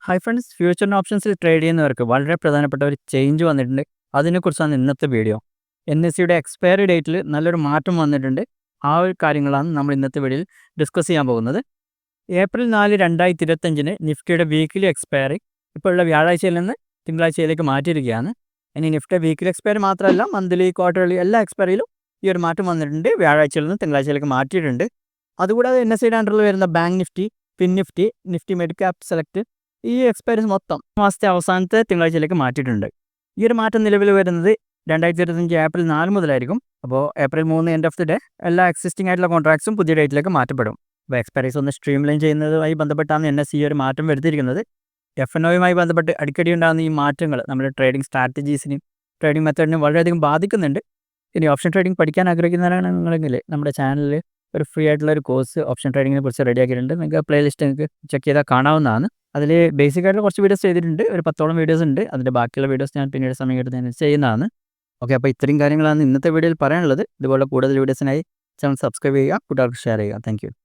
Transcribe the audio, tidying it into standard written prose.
Hi friends, ഫ്യൂച്ചറിന് ഓപ്ഷൻസിൽ trade ചെയ്യുന്നവർക്ക് വളരെ പ്രധാനപ്പെട്ട ഒരു ചേഞ്ച് വന്നിട്ടുണ്ട്. അതിനെക്കുറിച്ചാണ് ഇന്നത്തെ വീഡിയോ. NSEയുടെ എക്സ്പയറി ഡേറ്റിൽ നല്ലൊരു മാറ്റം വന്നിട്ടുണ്ട്. ആ ഒരു കാര്യങ്ങളാണ് നമ്മൾ ഇന്നത്തെ വീഡിയോയിൽ ഡിസ്കസ് ചെയ്യാൻ പോകുന്നത്. ഏപ്രിൽ 4, 2025 നിഫ്റ്റിയുടെ വീക്കിലി എക്സ്പയറി ഇപ്പോഴുള്ള വ്യാഴാഴ്ചയിൽ നിന്ന് തിങ്കളാഴ്ചയിലേക്ക് മാറ്റിയിരിക്കുകയാണ്. ഇനി നിഫ്റ്റി വീക്കിലി എക്സ്പയറി മാത്രമല്ല, മന്ത്ലി, ക്വാർട്ടർലി എല്ലാ എക്സ്പയറിയിലും ഈ ഒരു മാറ്റം വന്നിട്ടുണ്ട്. വ്യാഴാഴ്ചയിൽ നിന്ന് തിങ്കളാഴ്ചയിലേക്ക് മാറ്റിയിട്ടുണ്ട്. അതുകൂടാതെ NSEയുടെ അണ്ടറിൽ വരുന്ന bank Nifty, fin Nifty, Nifty mid cap select ഈ എക്സ്പയറീസ് മൊത്തം മാസത്തെ അവസാനത്തെ തിങ്കളാഴ്ചയിലേക്ക് മാറ്റിയിട്ടുണ്ട്. ഈ ഒരു മാറ്റം നിലവിൽ വരുന്നത് 2025 ഏപ്രിൽ 4 മുതലായിരിക്കും. അപ്പോൾ April 3 end of the day എല്ലാ എക്സിസ്റ്റിംഗ് ആയിട്ടുള്ള കോൺട്രാക്ട്സും പുതിയ ഡേറ്റിലേക്ക് മാറ്റപ്പെടും. അപ്പോൾ എക്സ്പയറീസ് ഒന്ന് സ്ട്രീം ലൈൻ ചെയ്യുന്നതുമായി ബന്ധപ്പെട്ടാണ് NSE ഒരു മാറ്റം വരുത്തിയിരിക്കുന്നത്. FNOയുമായി ബന്ധപ്പെട്ട് അടിക്കടി ഉണ്ടാകുന്ന ഈ മാറ്റങ്ങൾ നമ്മുടെ ട്രേഡിംഗ് സ്ട്രാറ്റജീസിനെയും ട്രേഡിംഗ് മെത്തേഡിനെയും വളരെയധികം ബാധിക്കുന്നുണ്ട്. ഇനി ഓപ്ഷൻ ട്രേഡിംഗ് പഠിക്കാൻ ആഗ്രഹിക്കുന്നവരാണെന്നുണ്ടെങ്കിൽ നമ്മുടെ ചാനലിൽ ഒരു ഫ്രീ ആയിട്ടുള്ള ഒരു കോഴ്സ് ഓപ്ഷൻ ട്രേഡിങ്ങിനെ കുറിച്ച് റെഡിയാക്കിയിട്ടുണ്ട്. നിങ്ങൾക്ക് പ്ലേലിസ്റ്റ് നിങ്ങൾക്ക് ചെക്ക് ചെയ്താൽ കാണാവുന്നതാണ്. അതിൽ ബേസിക് ആയിട്ടുള്ള കുറച്ച് വീഡിയോസ് ചെയ്തിട്ടുണ്ട്. ഒരു 10ഓളം വീഡിയോസ് ഉണ്ട്. അതിൻ്റെ ബാക്കിയുള്ള വീഡിയോസ് ഞാൻ പിന്നീട് സമയം എടുത്ത് ഞാൻ ചെയ്യുന്നതാണ്. ഓക്കെ, അപ്പോൾ ഇത്രയും കാര്യങ്ങളാണ് ഇന്നത്തെ വീഡിയോയിൽ പറയാനുള്ളത്. ഇതുപോലെ കൂടുതൽ വീഡിയോസിനായി ചാനൽ സബ്സ്ക്രൈബ് ചെയ്യുക, കൂട്ടുകാർക്ക് ഷെയർ ചെയ്യുക. താങ്ക്